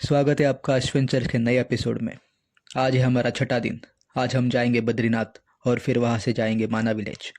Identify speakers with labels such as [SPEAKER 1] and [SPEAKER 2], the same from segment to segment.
[SPEAKER 1] स्वागत है आपका अश्विन चर्च के नए एपिसोड में। आज है हमारा छठा दिन। आज हम जाएंगे बद्रीनाथ और फिर वहाँ से जाएंगे माना विलेज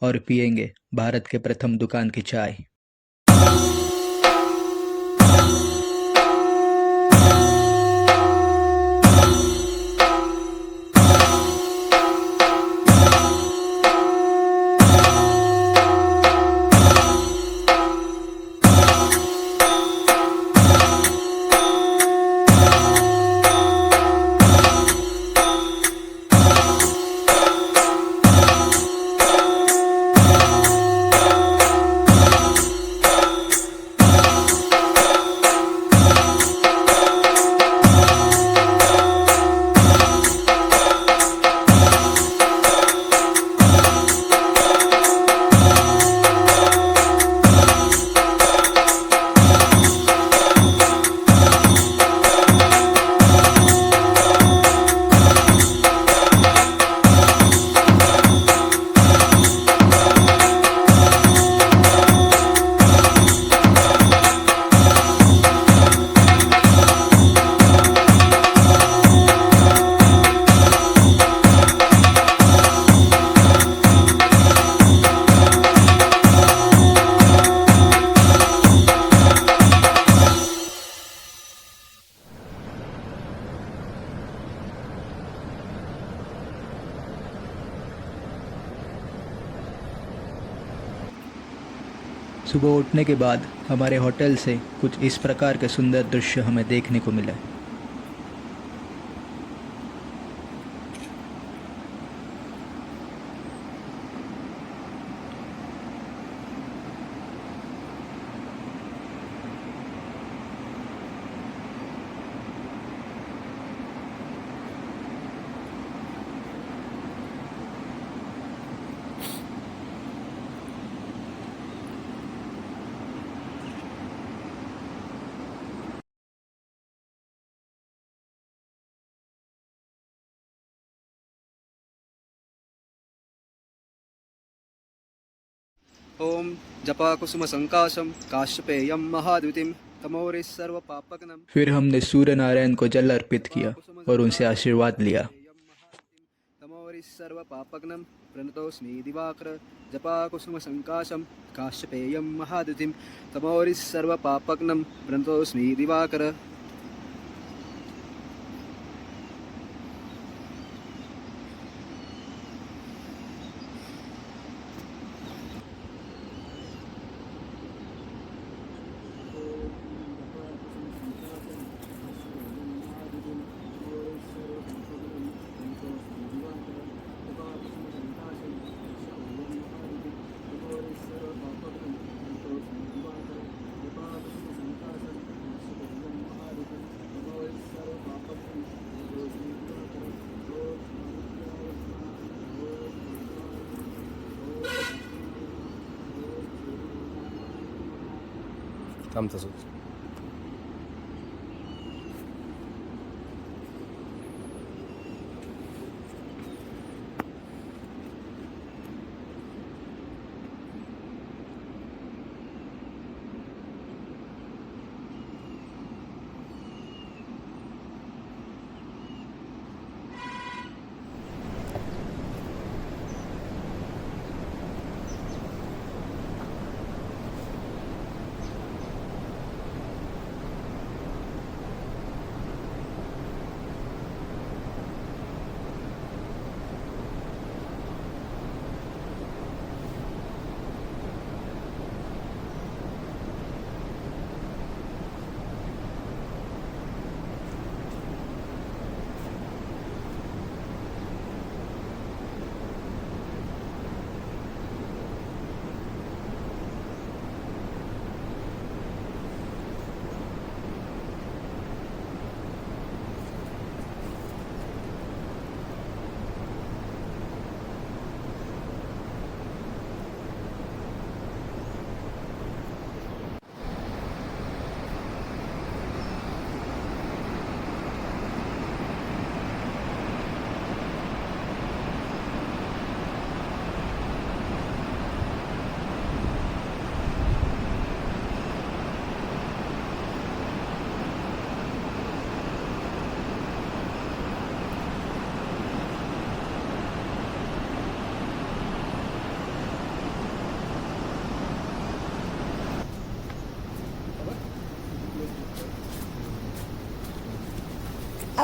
[SPEAKER 1] और पियेंगे भारत के प्रथम दुकान की चाय। सुबह उठने के बाद हमारे होटल से कुछ इस प्रकार के सुंदर दृश्य हमें देखने को मिले।
[SPEAKER 2] ओम जपाकुसुम संकाशम काश्यपेयम महाद्युतिम तमोरिस सर्व पापकनम।
[SPEAKER 1] फिर हमने सूर्य नारायण को जल अर्पित किया और उनसे आशीर्वाद लिया।
[SPEAKER 2] तमोरिस सर्व पापकनम प्रणतोस्मि दिवाकर जपाकुसुम संकाशम काश्यपेयम महाद्युतिम तमोरिस सर्व पापकनम प्रणतोस्मि दिवाकर। थांब तसंच।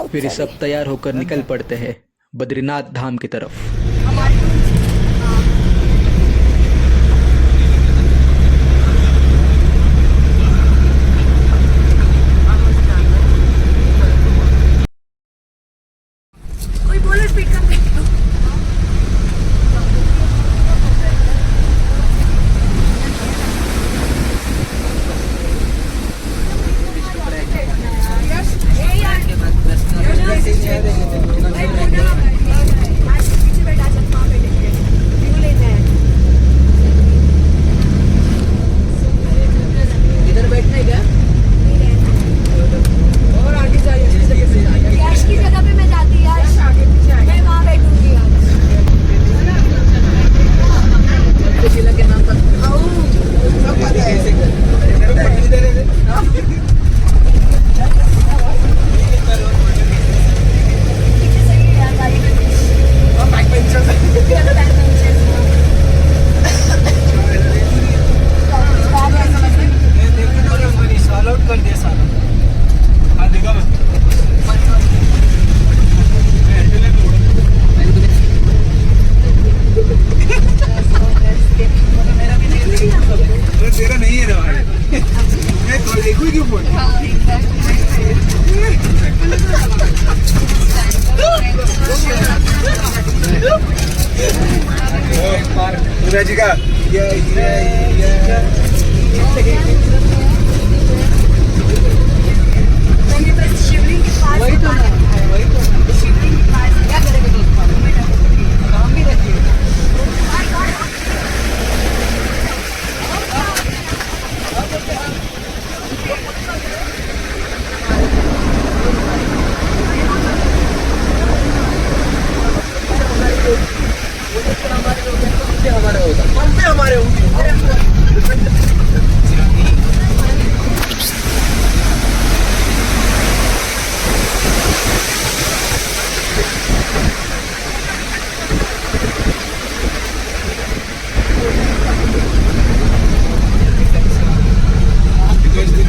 [SPEAKER 1] फिर सब तैयार होकर निकल पड़ते हैं बद्रीनाथ धाम की तरफ।
[SPEAKER 3] कोई बोलो स्पीड कम कर दो।
[SPEAKER 2] इधर बैठना है क्या?
[SPEAKER 3] यश की जगह पे मैं जाती यश, मैं वहाँ बैठूंगी आज।
[SPEAKER 2] जिला के नाम पर
[SPEAKER 3] पीछे से ही यार गाड़ी में
[SPEAKER 2] सॉल्व आउट कर दिया सारा। हाँ देखा मैं तेरा नहीं है ना भाई। मैं तो देखूँ क्यों फोन? जी का
[SPEAKER 3] मैंने बस शिवलिंग के पास
[SPEAKER 2] वही तो ना, वही तो ना।
[SPEAKER 3] शिवलिंग के पास
[SPEAKER 2] क्या करेगा दोस्त? काम भी रखिए। हमारे होगा हम पे हमारे होंगे।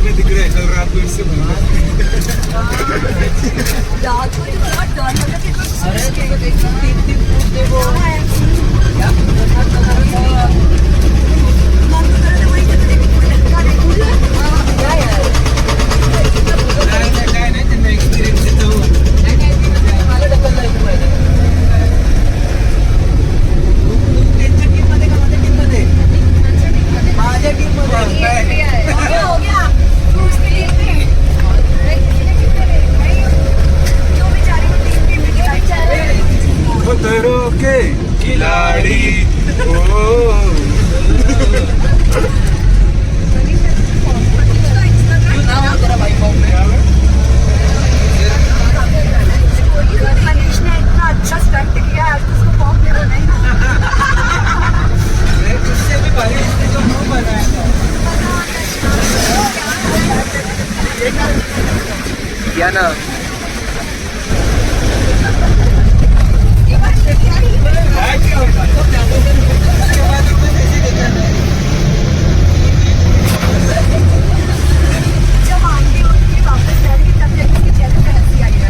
[SPEAKER 2] दिख रहे हैं कल रात को इससे
[SPEAKER 3] रात को तो बहुत डर लग रहा था।
[SPEAKER 2] अरे देखो 3-3 फुट देखो क्या
[SPEAKER 3] मन तो कर रहा था वही जगह देखो लड़का देखूँ
[SPEAKER 2] क्या यार नहीं तेरा एक्सपीरियंस है तो नहीं मला डबल लाईफ पाहिजे त्यांच्या टीम मध्ये का माझ्या टीम मध्ये माझ्या टीम मध्ये
[SPEAKER 3] हो गया उसके लिए जो बेचारे को टीम में टिकट
[SPEAKER 2] पत्थरों के खिलाड़ी
[SPEAKER 3] मनीष ने इतना अच्छा स्टंट किया है उसको फॉर्म में वो नहीं
[SPEAKER 2] उससे भी भारी इसने जो मुंह बनाया था क्या ना
[SPEAKER 3] जब आंटी उसकी वापस जा रही तब जब उसके चेहरे पे हंसी आई है।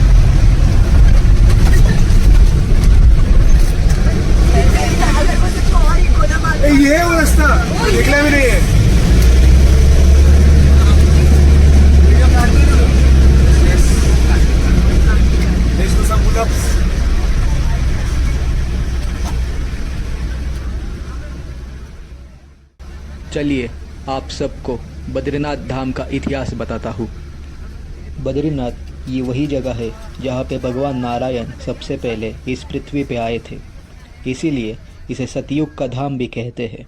[SPEAKER 3] अगर वो तुझको और एक गोला मार दे।
[SPEAKER 2] ये वो रास्ता निकला भी नहीं है
[SPEAKER 1] चलिए आप सबको बद्रीनाथ धाम का इतिहास बताता हूँ। बद्रीनाथ ये वही जगह है जहाँ पे भगवान नारायण सबसे पहले इस पृथ्वी पे आए थे, इसीलिए इसे सतयुग का धाम भी कहते हैं।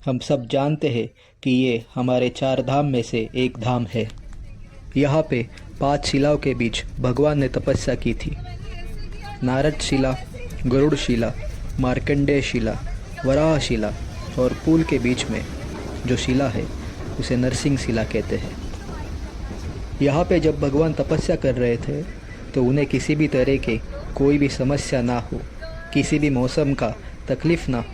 [SPEAKER 1] हम सब जानते हैं कि ये हमारे 4 धाम में से एक धाम है। यहाँ पे 5 शिलाओं के बीच भगवान ने तपस्या की थी। नारद शिला, गरुड़ शिला, मार्कंडेय शिला, वराह शिला और पुल के बीच में जो शिला है उसे नरसिंह शिला कहते हैं। यहाँ पे जब भगवान तपस्या कर रहे थे तो उन्हें किसी भी तरह की कोई भी समस्या ना हो, किसी भी मौसम का तकलीफ़ ना हो,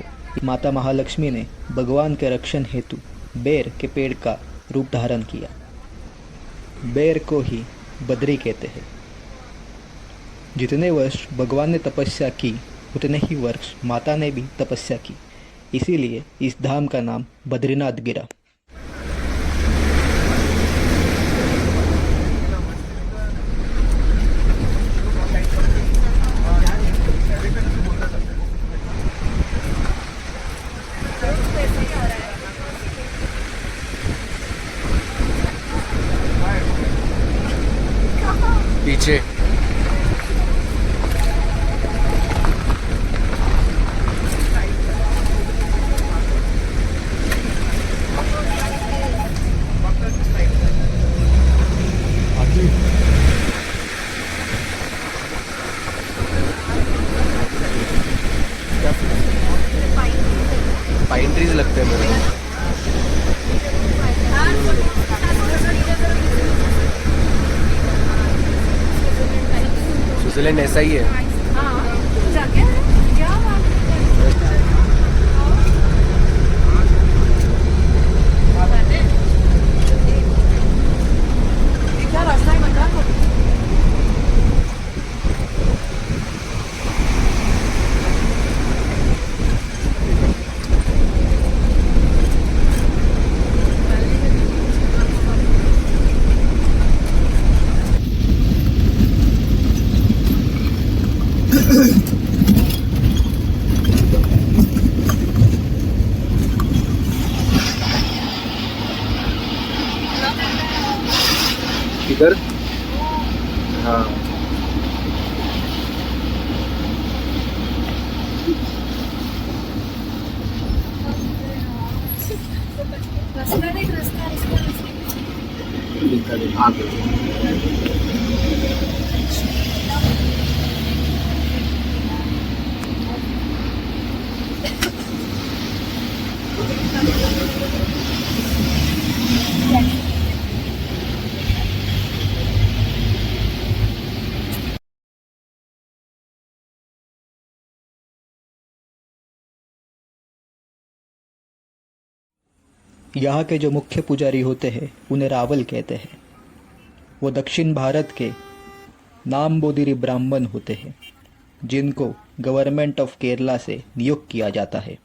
[SPEAKER 1] माता महालक्ष्मी ने भगवान के रक्षण हेतु बेर के पेड़ का रूप धारण किया। बेर को ही बद्री कहते हैं। जितने वर्ष भगवान ने तपस्या की उतने ही वर्ष माता ने भी तपस्या की, इसीलिए इस धाम का नाम बद्रीनाथ गिरा।
[SPEAKER 4] पीछे पाइन ट्रीज लगते हैं मेरे को। स्विट्जरलैंड ऐसा ही है।
[SPEAKER 3] जाके क्या बात है। क्या रास्ता है बता दो।
[SPEAKER 4] इधर हाँ
[SPEAKER 3] रास्ता देख रास्ता
[SPEAKER 1] यहाँ के जो मुख्य पुजारी होते हैं उन्हें रावल कहते हैं। वो दक्षिण भारत के नामबोदिरी ब्राह्मण होते हैं जिनको गवर्नमेंट ऑफ केरला से नियुक्त किया जाता है।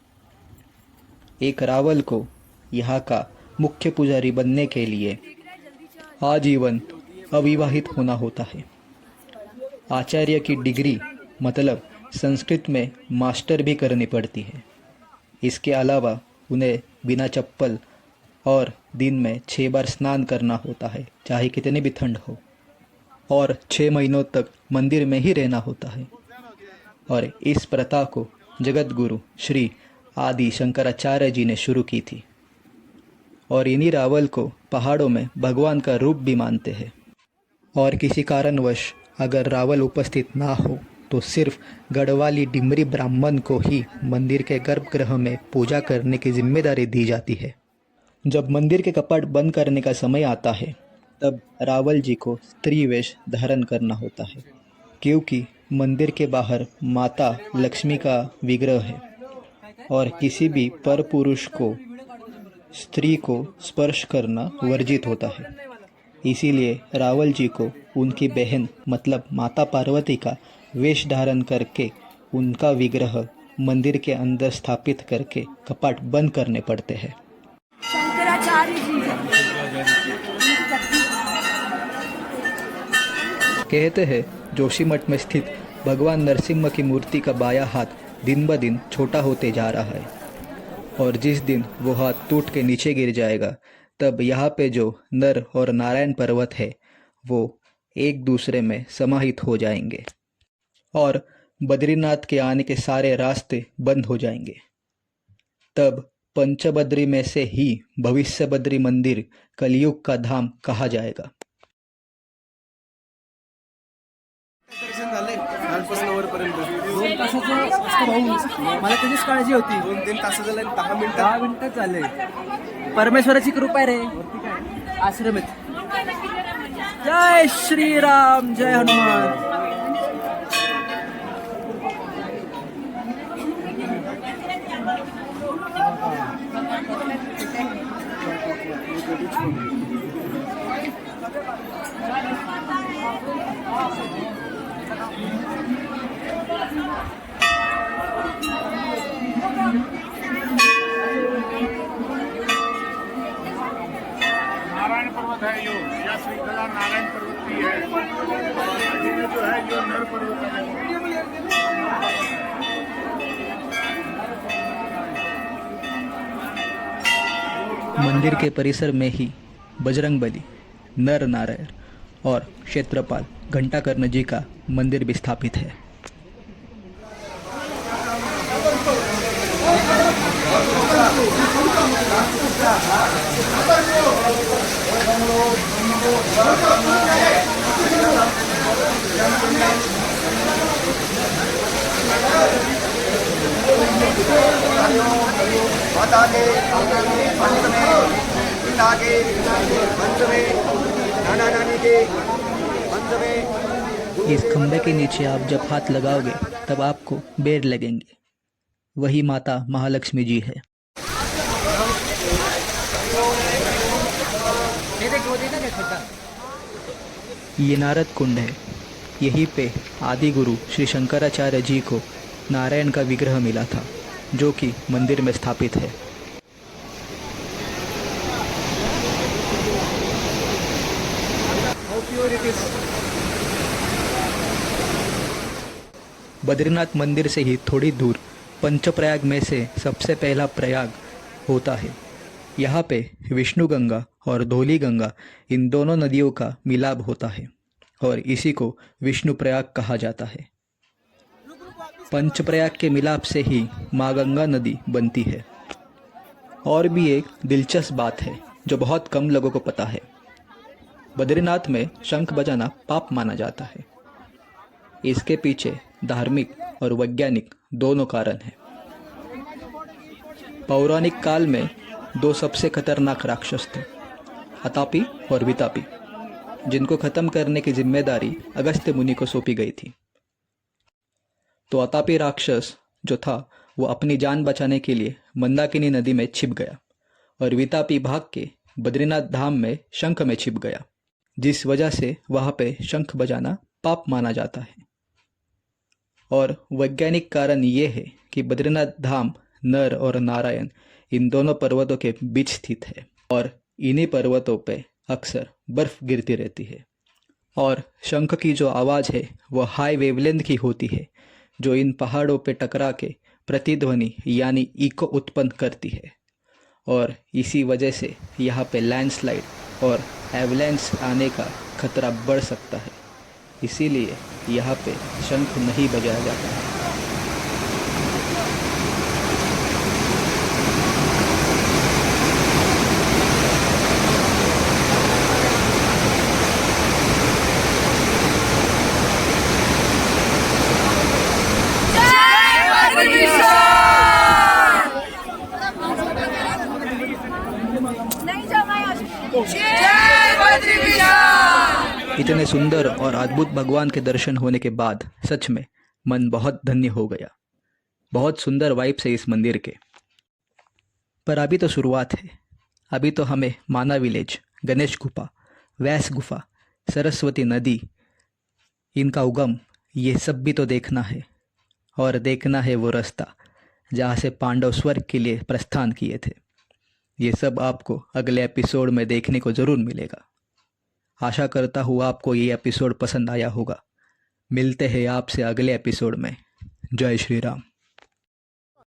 [SPEAKER 1] एक रावल को यहाँ का मुख्य पुजारी बनने के लिए आजीवन अविवाहित होना होता है। आचार्य की डिग्री मतलब संस्कृत में मास्टर भी करनी पड़ती है। इसके अलावा उन्हें बिना चप्पल और दिन में 6 बार स्नान करना होता है, चाहे कितनी भी ठंड हो, और 6 महीनों तक मंदिर में ही रहना होता है। और इस प्रथा को जगत गुरु श्री आदि शंकराचार्य जी ने शुरू की थी और इन्हीं रावल को पहाड़ों में भगवान का रूप भी मानते हैं। और किसी कारणवश अगर रावल उपस्थित ना हो तो सिर्फ गढ़वाली डिमरी ब्राह्मण को ही मंदिर के गर्भगृह में पूजा करने की जिम्मेदारी दी जाती है। जब मंदिर के कपाट बंद करने का समय आता है तब रावल जी को स्त्री वेश धारण करना होता है, क्योंकि मंदिर के बाहर माता लक्ष्मी का विग्रह है और किसी भी पर पुरुष को स्त्री को स्पर्श करना वर्जित होता है। इसीलिए रावल जी को उनकी बहन मतलब माता पार्वती का वेश धारण करके उनका विग्रह मंदिर के अंदर स्थापित करके कपाट बंद करने पड़ते हैं।
[SPEAKER 3] शंकराचार्य जी
[SPEAKER 1] कहते हैं जोशीमठ में स्थित भगवान नरसिम्हा की मूर्ति का बायां हाथ दिन ब दिन छोटा होते जा रहा है और जिस दिन वो हाथ टूट के नीचे गिर जाएगा तब यहाँ पे जो नर और नारायण पर्वत है वो एक दूसरे में समाहित हो जाएंगे और बद्रीनाथ के आने के सारे रास्ते बंद हो जाएंगे। तब पंचबद्री में से ही भविष्य बद्री मंदिर कलयुग का धाम कहा जाएगा।
[SPEAKER 4] कालपासून वरपर्यंत
[SPEAKER 2] 2 तासाचं असतं भाऊ. मला त्याचीच काळजी होती.
[SPEAKER 4] 2-3 तासाचं लाईन 10 मिनिटं
[SPEAKER 2] 10 मिनिटं झाले. परमेश्वराची कृपा आहे रे आश्रमित. जय श्रीराम जय हनुमान.
[SPEAKER 5] श्रृंखला नारायण पर्वत की है और अभी में जो है जो नर पर्वत है।
[SPEAKER 1] मंदिर के परिसर में ही बजरंगबली, नर नारायण और क्षेत्रपाल घंटाकर्ण जी का मंदिर भी स्थापित है।
[SPEAKER 2] माता के वंश में, पिता के वंश में, नाना नानी के वंश में।
[SPEAKER 1] इस खंबे के नीचे आप जब हाथ लगाओगे तब आपको बेर लगेंगे। वही माता महालक्ष्मी जी है। ये नारद कुंड है। यहीं पे आदि गुरु श्री शंकराचार्य जी को नारायण का विग्रह मिला था, जो कि मंदिर में स्थापित है। बद्रीनाथ मंदिर से ही थोड़ी दूर पंचप्रयाग में से सबसे पहला प्रयाग होता है। यहाँ पे विष्णु गंगा और धौली गंगा, इन दोनों नदियों का मिलाप होता है और इसी को विष्णु प्रयाग कहा जाता है। पंचप्रयाग के मिलाप से ही माँ गंगा नदी बनती है। और भी एक दिलचस्प बात है जो बहुत कम लोगों को पता है। बद्रीनाथ में शंख बजाना पाप माना जाता है। इसके पीछे धार्मिक और वैज्ञानिक दोनों कारण हैं। पौराणिक काल में दो सबसे खतरनाक राक्षस थे, अतापी और वितापी, जिनको खत्म करने की जिम्मेदारी अगस्त्य मुनि को सौंपी गई थी। तो अतापी राक्षस जो था वो अपनी जान बचाने के लिए मंदाकिनी नदी में छिप गया और वितापी भाग के बद्रीनाथ धाम में शंख में छिप गया, जिस वजह से वहाँ पे शंख बजाना पाप माना जाता है। और वैज्ञानिक कारण ये है कि बद्रीनाथ धाम नर और नारायण इन दोनों पर्वतों के बीच स्थित है और इन्हीं पर्वतों पे अक्सर बर्फ गिरती रहती है। और शंख की जो आवाज़ है वो हाई वेवलेंथ की होती है, जो इन पहाड़ों पे टकरा के प्रतिध्वनि यानी इको उत्पन्न करती है। और इसी वजह से यहाँ पे लैंडस्लाइड और एवलांच आने का खतरा बढ़ सकता है। इसीलिए यहाँ पे शंख नहीं बजाया जाता है। इतने सुंदर और अद्भुत भगवान के दर्शन होने के बाद सच में मन बहुत धन्य हो गया। बहुत सुंदर वाइब्स है इस मंदिर के। पर अभी तो शुरुआत है। अभी तो हमें माना विलेज, गणेश गुफा, व्यास गुफा, सरस्वती नदी, इनका उगम, ये सब भी तो देखना है। और देखना है वो रास्ता जहाँ से पांडव स्वर्ग के लिए प्रस्थान किए थे। ये सब आपको अगले एपिसोड में देखने को ज़रूर मिलेगा। आशा करता हूँ आपको ये एपिसोड पसंद आया होगा। मिलते हैं आपसे अगले एपिसोड में। जय श्री राम।